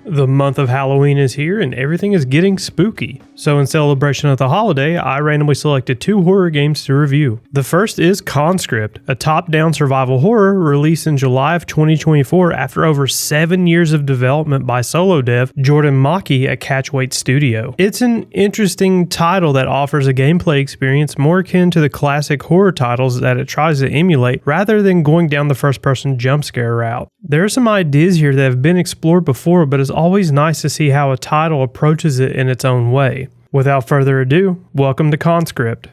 The month of Halloween is here and everything is getting spooky. So in celebration of the holiday, I randomly selected 2 horror games to review. The first is Conscript, a top-down survival horror released in July of 2024 after over 7 years of development by solo dev Jordan Maki at Catchweight Studio. It's an interesting title that offers a gameplay experience more akin to the classic horror titles that it tries to emulate rather than going down the first-person jump scare route. There are some ideas here that have been explored before, but it's always nice to see how a title approaches it in its own way. Without further ado, welcome to Conscript.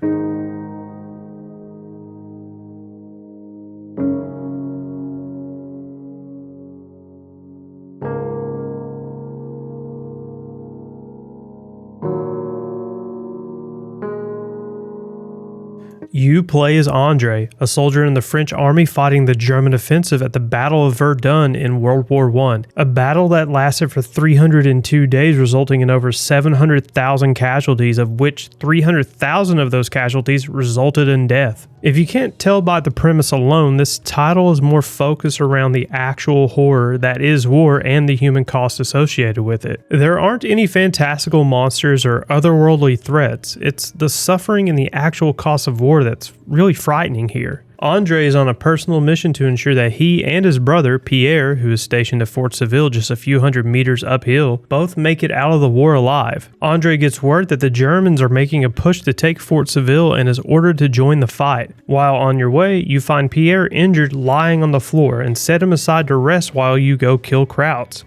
You play as Andre, a soldier in the French army fighting the German offensive at the Battle of Verdun in World War I, a battle that lasted for 302 days, resulting in over 700,000 casualties, of which 300,000 of those casualties resulted in death. If you can't tell by the premise alone, this title is more focused around the actual horror that is war and the human cost associated with it. There aren't any fantastical monsters or otherworldly threats. It's the suffering and the actual cost of war that's really frightening here. Andre is on a personal mission to ensure that he and his brother, Pierre, who is stationed at Fort Seville just a few hundred meters uphill, both make it out of the war alive. Andre gets word that the Germans are making a push to take Fort Seville and is ordered to join the fight. While on your way, you find Pierre injured lying on the floor and set him aside to rest while you go kill Krauts.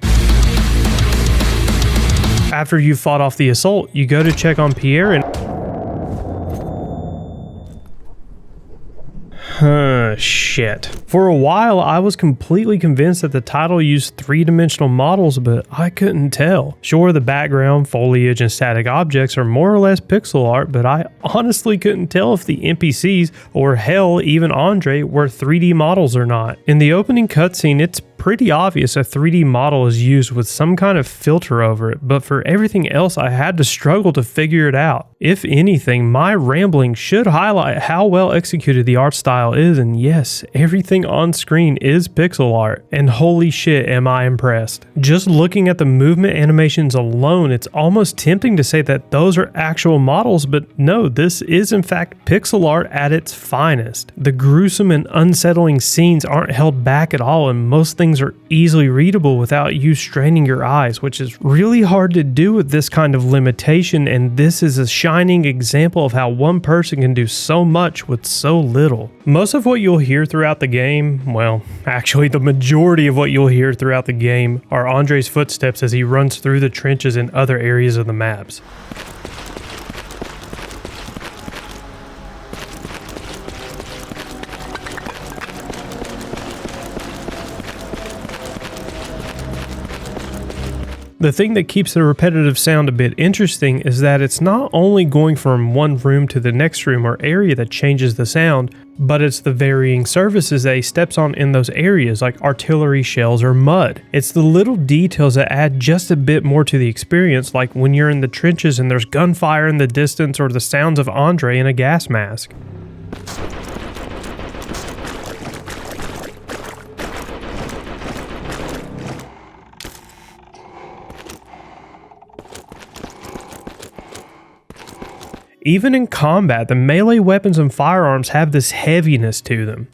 After you've fought off the assault, you go to check on Pierre and shit. For a while, I was completely convinced that the title used 3-dimensional models, but I couldn't tell. Sure, the background, foliage, and static objects are more or less pixel art, but I honestly couldn't tell if the NPCs, or hell, even Andre, were 3D models or not. In the opening cutscene, it's pretty obvious a 3D model is used with some kind of filter over it, but for everything else I had to struggle to figure it out. If anything, my rambling should highlight how well executed the art style is, and yes, everything on screen is pixel art, and holy shit am I impressed. Just looking at the movement animations alone, it's almost tempting to say that those are actual models, but no, this is in fact pixel art at its finest. The gruesome and unsettling scenes aren't held back at all, and most things are easily readable without you straining your eyes, which is really hard to do with this kind of limitation, and this is a shining example of how one person can do so much with so little. Most of what you'll hear throughout the game, well, actually the majority of what you'll hear throughout the game, are Andre's footsteps as he runs through the trenches and other areas of the maps. The thing that keeps the repetitive sound a bit interesting is that it's not only going from one room to the next room or area that changes the sound, but it's the varying surfaces that he steps on in those areas, like artillery shells or mud. It's the little details that add just a bit more to the experience, like when you're in the trenches and there's gunfire in the distance or the sounds of Andre in a gas mask. Even in combat, the melee weapons and firearms have this heaviness to them.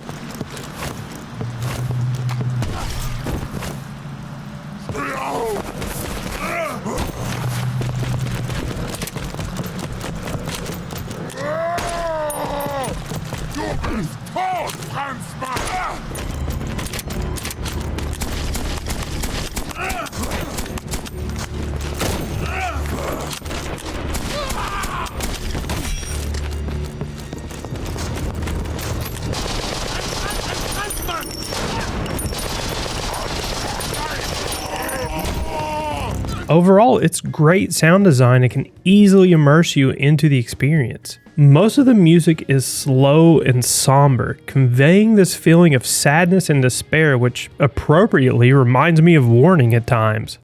Overall, it's great sound design and can easily immerse you into the experience. Most of the music is slow and somber, conveying this feeling of sadness and despair, which appropriately reminds me of Warning at times.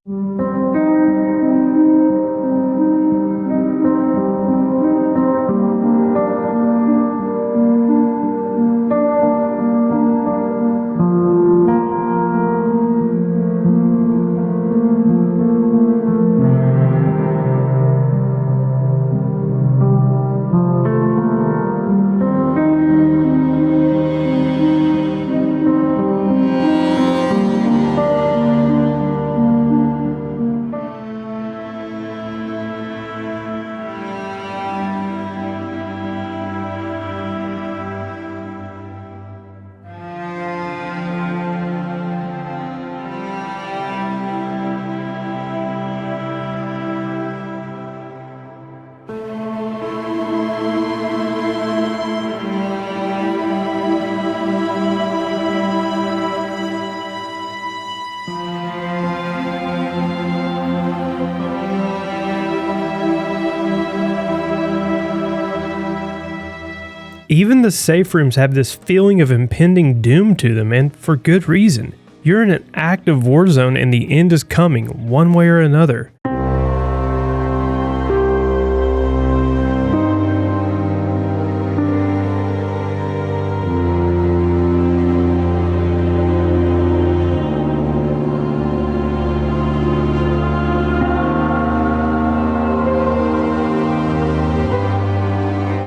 Even the safe rooms have this feeling of impending doom to them, and for good reason. You're in an active war zone and the end is coming, one way or another.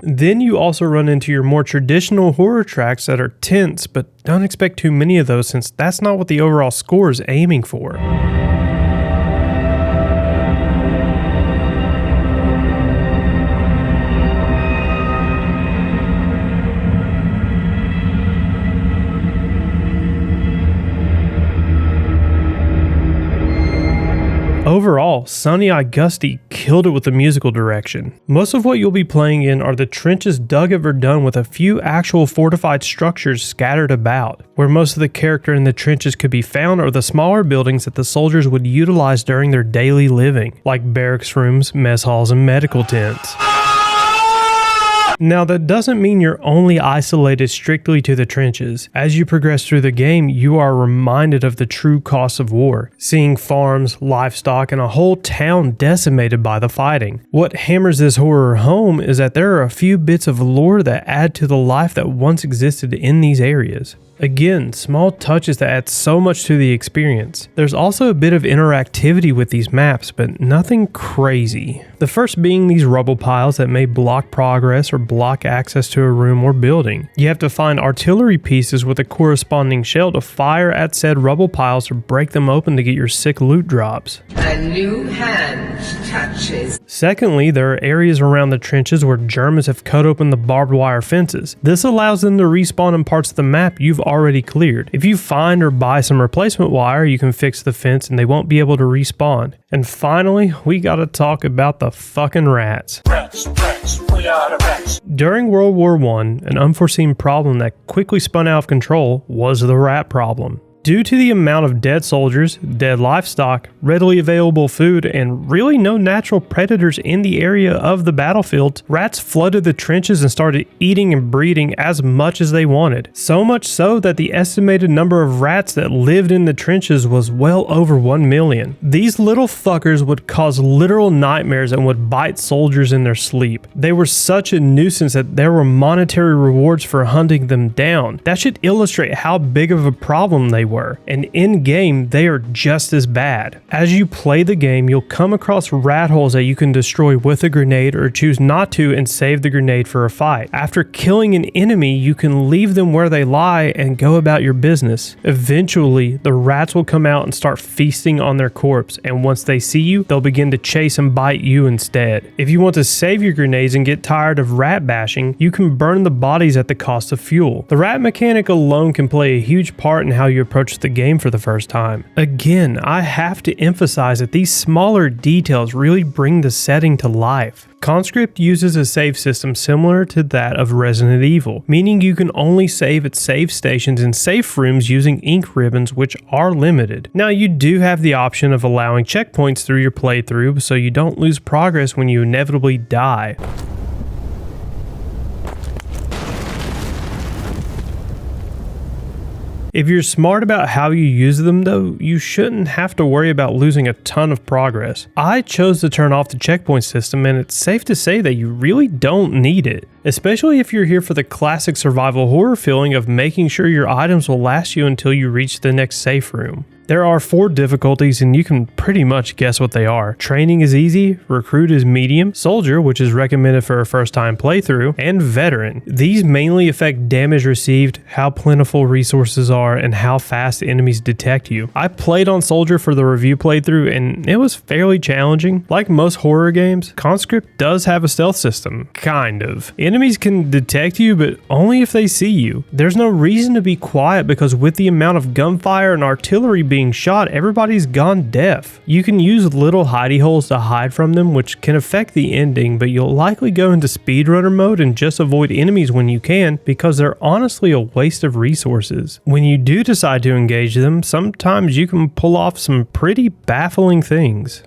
Then you also run into your more traditional horror tracks that are tense, but don't expect too many of those since that's not what the overall score is aiming for. Overall, Sonny Augusti killed it with the musical direction. Most of what you'll be playing in are the trenches dug at Verdun with a few actual fortified structures scattered about. Where most of the character in the trenches could be found are the smaller buildings that the soldiers would utilize during their daily living, like barracks rooms, mess halls, and medical tents. Now that doesn't mean you're only isolated strictly to the trenches. As you progress through the game, you are reminded of the true costs of war, seeing farms, livestock, and a whole town decimated by the fighting. What hammers this horror home is that there are a few bits of lore that add to the life that once existed in these areas. Again, small touches that add so much to the experience. There's also a bit of interactivity with these maps, but nothing crazy. The first being these rubble piles that may block progress or block access to a room or building. You have to find artillery pieces with a corresponding shell to fire at said rubble piles or break them open to get your sick loot drops. A new hand touches. Secondly, there are areas around the trenches where Germans have cut open the barbed wire fences. This allows them to respawn in parts of the map you've already cleared. If you find or buy some replacement wire, you can fix the fence and they won't be able to respawn. And finally, we gotta talk about the fucking rats. Rats, we are the rats. During World War I, an unforeseen problem that quickly spun out of control was the rat problem. Due to the amount of dead soldiers, dead livestock, readily available food, and really no natural predators in the area of the battlefield, rats flooded the trenches and started eating and breeding as much as they wanted. So much so that the estimated number of rats that lived in the trenches was well over 1 million. These little fuckers would cause literal nightmares and would bite soldiers in their sleep. They were such a nuisance that there were monetary rewards for hunting them down. That should illustrate how big of a problem they were. And in game, they are just as bad. As you play the game, you'll come across rat holes that you can destroy with a grenade or choose not to and save the grenade for a fight. After killing an enemy, you can leave them where they lie and go about your business. Eventually, the rats will come out and start feasting on their corpse, and once they see you, they'll begin to chase and bite you instead. If you want to save your grenades and get tired of rat bashing, you can burn the bodies at the cost of fuel. The rat mechanic alone can play a huge part in how you approach the game for the first time. Again, I have to emphasize that these smaller details really bring the setting to life. Conscript uses a save system similar to that of Resident Evil, meaning you can only save at save stations and safe rooms using ink ribbons, which are limited. Now, you do have the option of allowing checkpoints through your playthrough so you don't lose progress when you inevitably die. If you're smart about how you use them though, you shouldn't have to worry about losing a ton of progress. I chose to turn off the checkpoint system, and it's safe to say that you really don't need it. Especially if you're here for the classic survival horror feeling of making sure your items will last you until you reach the next safe room. There are 4 difficulties and you can pretty much guess what they are. Training is easy, Recruit is medium, Soldier, which is recommended for a first time playthrough, and Veteran. These mainly affect damage received, how plentiful resources are, and how fast enemies detect you. I played on Soldier for the review playthrough and it was fairly challenging. Like most horror games, Conscript does have a stealth system, kind of. Enemies can detect you, but only if they see you. There's no reason to be quiet because with the amount of gunfire and artillery being shot, everybody's gone deaf. You can use little hidey holes to hide from them, which can affect the ending, but you'll likely go into speedrunner mode and just avoid enemies when you can because they're honestly a waste of resources. When you do decide to engage them, sometimes you can pull off some pretty baffling things.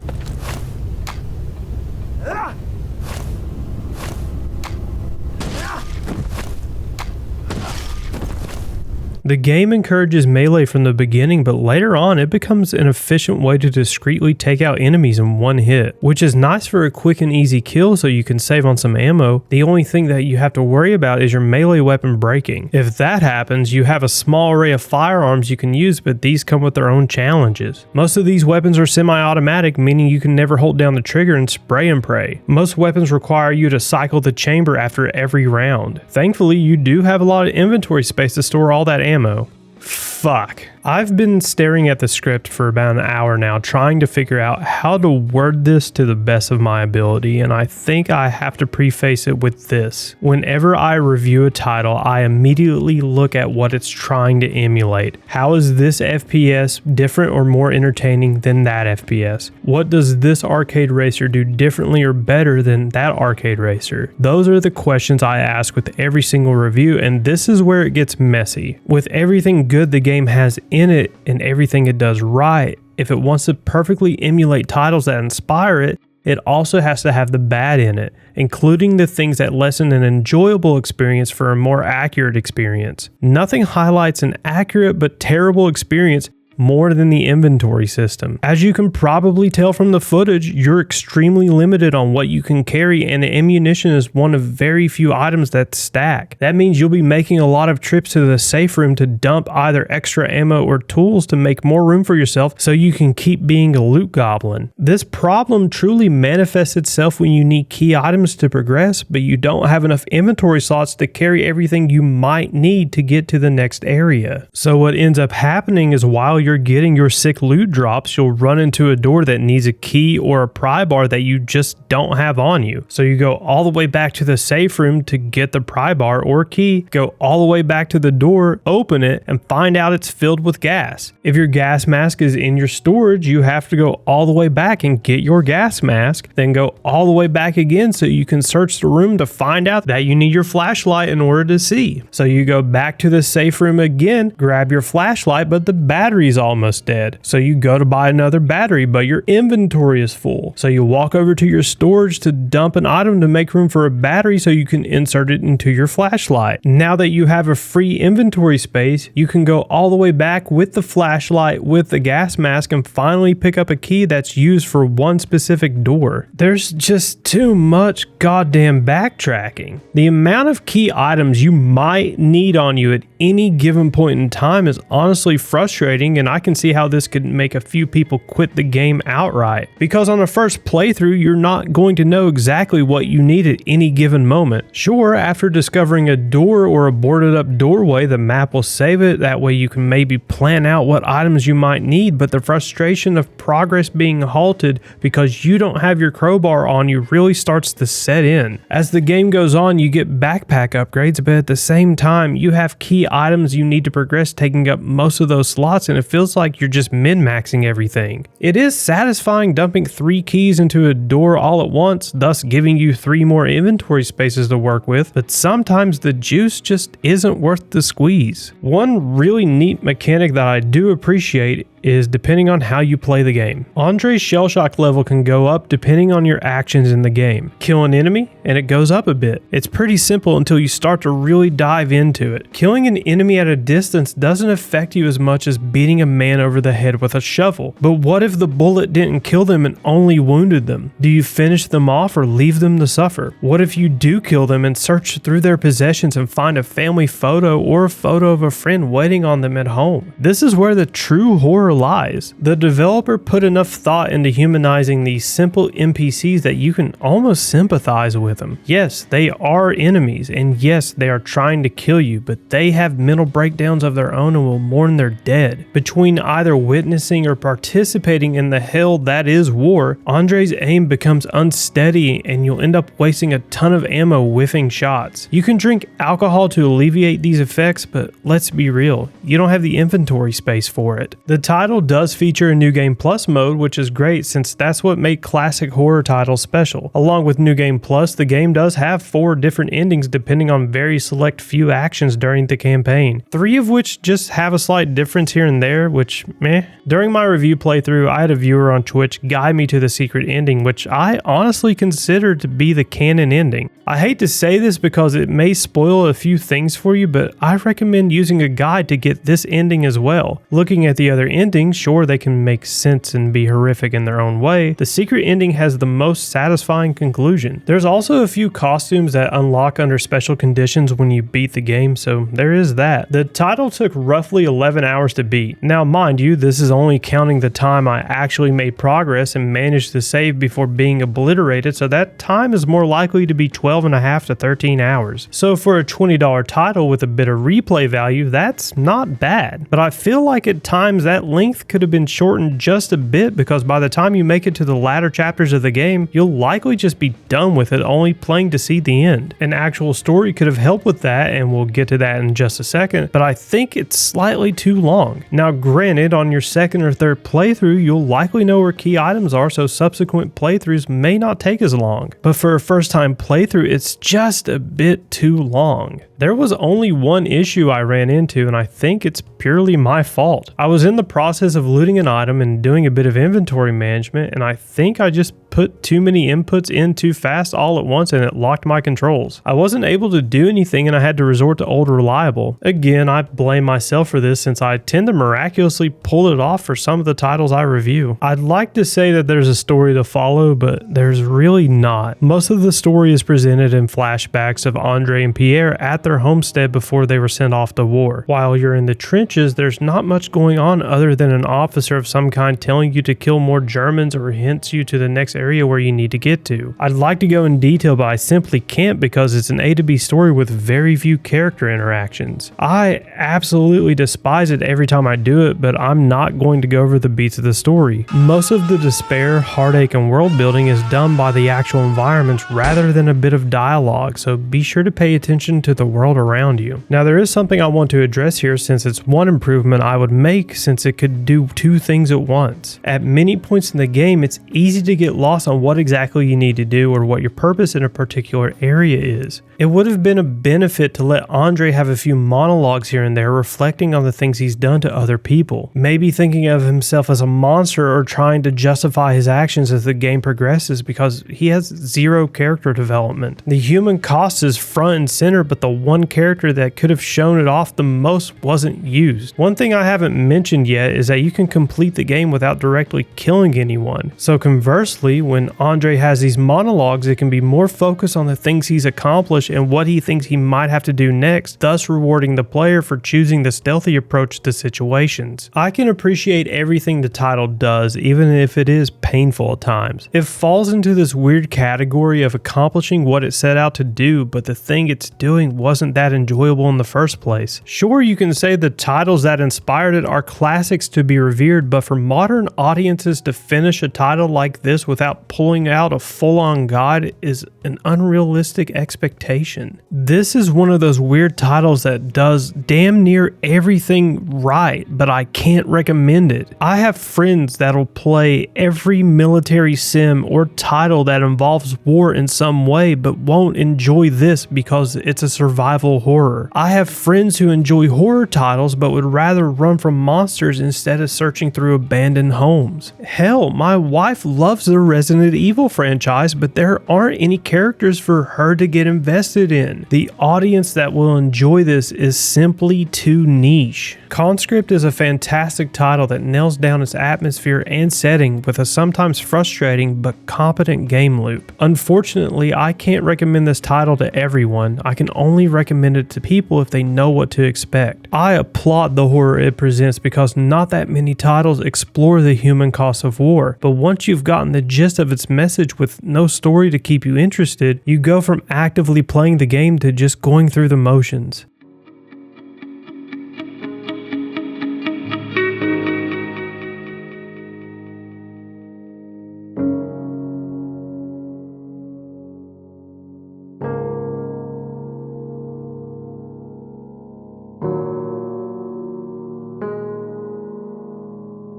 The game encourages melee from the beginning, but later on it becomes an efficient way to discreetly take out enemies in one hit, which is nice for a quick and easy kill so you can save on some ammo. The only thing that you have to worry about is your melee weapon breaking. If that happens, you have a small array of firearms you can use, but these come with their own challenges. Most of these weapons are semi-automatic, meaning you can never hold down the trigger and spray and pray. Most weapons require you to cycle the chamber after every round. Thankfully, you do have a lot of inventory space to store all that ammo. Fuck. I've been staring at the script for about an hour now, trying to figure out how to word this to the best of my ability, and I think I have to preface it with this. Whenever I review a title, I immediately look at what it's trying to emulate. How is this FPS different or more entertaining than that FPS? What does this arcade racer do differently or better than that arcade racer? Those are the questions I ask with every single review, and this is where it gets messy. With everything good the game has in it and everything it does right, if it wants to perfectly emulate titles that inspire it, it also has to have the bad in it, including the things that lessen an enjoyable experience for a more accurate experience. Nothing highlights an accurate but terrible experience more than the inventory system. As you can probably tell from the footage, you're extremely limited on what you can carry, and the ammunition is one of very few items that stack. That means you'll be making a lot of trips to the safe room to dump either extra ammo or tools to make more room for yourself so you can keep being a loot goblin. This problem truly manifests itself when you need key items to progress, but you don't have enough inventory slots to carry everything you might need to get to the next area. So what ends up happening is while you're getting your sick loot drops, you'll run into a door that needs a key or a pry bar that you just don't have on you. So you go all the way back to the safe room to get the pry bar or key, go all the way back to the door, open it, and find out it's filled with gas. If your gas mask is in your storage, you have to go all the way back and get your gas mask, then go all the way back again so you can search the room to find out that you need your flashlight in order to see. So you go back to the safe room again, grab your flashlight, but the battery's almost dead. So you go to buy another battery, but your inventory is full. So you walk over to your storage to dump an item to make room for a battery so you can insert it into your flashlight. Now that you have a free inventory space, you can go all the way back with the flashlight, with the gas mask, and finally pick up a key that's used for one specific door. There's just too much goddamn backtracking. The amount of key items you might need on you at any given point in time is honestly frustrating, and I can see how this could make a few people quit the game outright. Because on a first playthrough, you're not going to know exactly what you need at any given moment. Sure, after discovering a door or a boarded up doorway, the map will save it. That way you can maybe plan out what items you might need, but the frustration of progress being halted because you don't have your crowbar on you really starts to set in. As the game goes on, you get backpack upgrades, but at the same time, you have key items you need to progress taking up most of those slots, and it feels like you're just min-maxing everything. It is satisfying dumping 3 keys into a door all at once, thus giving you 3 more inventory spaces to work with, but sometimes the juice just isn't worth the squeeze. One really neat mechanic that I do appreciate is depending on how you play the game. Andre's shell shock level can go up depending on your actions in the game. Kill an enemy and it goes up a bit. It's pretty simple until you start to really dive into it. Killing an enemy at a distance doesn't affect you as much as beating a man over the head with a shovel. But what if the bullet didn't kill them and only wounded them? Do you finish them off or leave them to suffer? What if you do kill them and search through their possessions and find a family photo or a photo of a friend waiting on them at home? This is where the true horror lies. The developer put enough thought into humanizing these simple NPCs that you can almost sympathize with them. Yes, they are enemies, and yes, they are trying to kill you, but they have mental breakdowns of their own and will mourn their dead. Between either witnessing or participating in the hell that is war, Andre's aim becomes unsteady and you'll end up wasting a ton of ammo whiffing shots. You can drink alcohol to alleviate these effects, but let's be real, you don't have the inventory space for it. The title title does feature a New Game Plus mode, which is great since that's what made classic horror titles special. Along with New Game Plus, the game does have 4 different endings depending on very select few actions during the campaign, 3 of which just have a slight difference here and there, which meh. During my review playthrough, I had a viewer on Twitch guide me to the secret ending, which I honestly consider to be the canon ending. I hate to say this because it may spoil a few things for you, but I recommend using a guide to get this ending as well. Looking at the other endings, sure, they can make sense and be horrific in their own way. The secret ending has the most satisfying conclusion. There's also a few costumes that unlock under special conditions when you beat the game, so there is that. The title took roughly 11 hours to beat. Now mind you, this is only counting the time I actually made progress and managed to save before being obliterated, so that time is more likely to be 12.5 to 13 hours. So for a $20 title with a bit of replay value, that's not bad. But I feel like at times that length could have been shortened just a bit because by the time you make it to the latter chapters of the game, you'll likely just be done with it, only playing to see the end. An actual story could have helped with that, and we'll get to that in just a second, but I think it's slightly too long. Now granted, on your second or third playthrough, you'll likely know where key items are, so subsequent playthroughs may not take as long. But for a first time playthrough, it's just a bit too long. There was only one issue I ran into, and I think it's purely my fault. I was in the process of looting an item and doing a bit of inventory management, and I think I just put too many inputs in too fast all at once and it locked my controls. I wasn't able to do anything and I had to resort to Old Reliable. Again, I blame myself for this since I tend to miraculously pull it off for some of the titles I review. I'd like to say that there's a story to follow, but there's really not. Most of the story is presented in flashbacks of Andre and Pierre at their homestead before they were sent off to war. While you're in the trenches, there's not much going on other than an officer of some kind telling you to kill more Germans or hints you to the next area where you need to get to. I'd like to go in detail, but I simply can't because it's an A to B story with very few character interactions. I absolutely despise it every time I do it, but I'm not going to go over the beats of the story. Most of the despair, heartache, and world building is done by the actual environments rather than a bit of dialogue, so be sure to pay attention to the world around you. Now there is something I want to address here since it's one improvement I would make since it could do 2 things at once. At many points in the game, it's easy to get lost on what exactly you need to do or what your purpose in a particular area is. It would have been a benefit to let Andre have a few monologues here and there reflecting on the things he's done to other people. Maybe thinking of himself as a monster or trying to justify his actions as the game progresses because he has 0 character development. The human cost is front and center, but the one character that could have shown it off the most wasn't used. One thing I haven't mentioned yet is that you can complete the game without directly killing anyone. So conversely, when Andre has these monologues, it can be more focused on the things he's accomplished and what he thinks he might have to do next, thus rewarding the player for choosing the stealthy approach to situations. I can appreciate everything the title does, even if it is painful at times. It falls into this weird category of accomplishing what it set out to do, but the thing it's doing wasn't that enjoyable in the first place. Sure, you can say the titles that inspired it are classics to be revered, but for modern audiences to finish a title like this without pulling out a full-on guide is an unrealistic expectation. This is one of those weird titles that does damn near everything right, but I can't recommend it. I have friends that'll play every military sim or title that involves war in some way, but won't enjoy this because it's a survival horror. I have friends who enjoy horror titles but would rather run from monsters instead of searching through abandoned homes. Hell, my wife loves the Resident Evil franchise, but there aren't any characters for her to get invested in. The audience that will enjoy this is simply too niche. Conscript is a fantastic title that nails down its atmosphere and setting with a sometimes frustrating but competent game loop. Unfortunately, I can't recommend this title to everyone. I can only recommend it to people if they know what to expect. I applaud the horror it presents because not that many titles explore the human cost of war, but once you've gotten the gist of its message with no story to keep you interested, you go from actively playing the game to just going through the motions.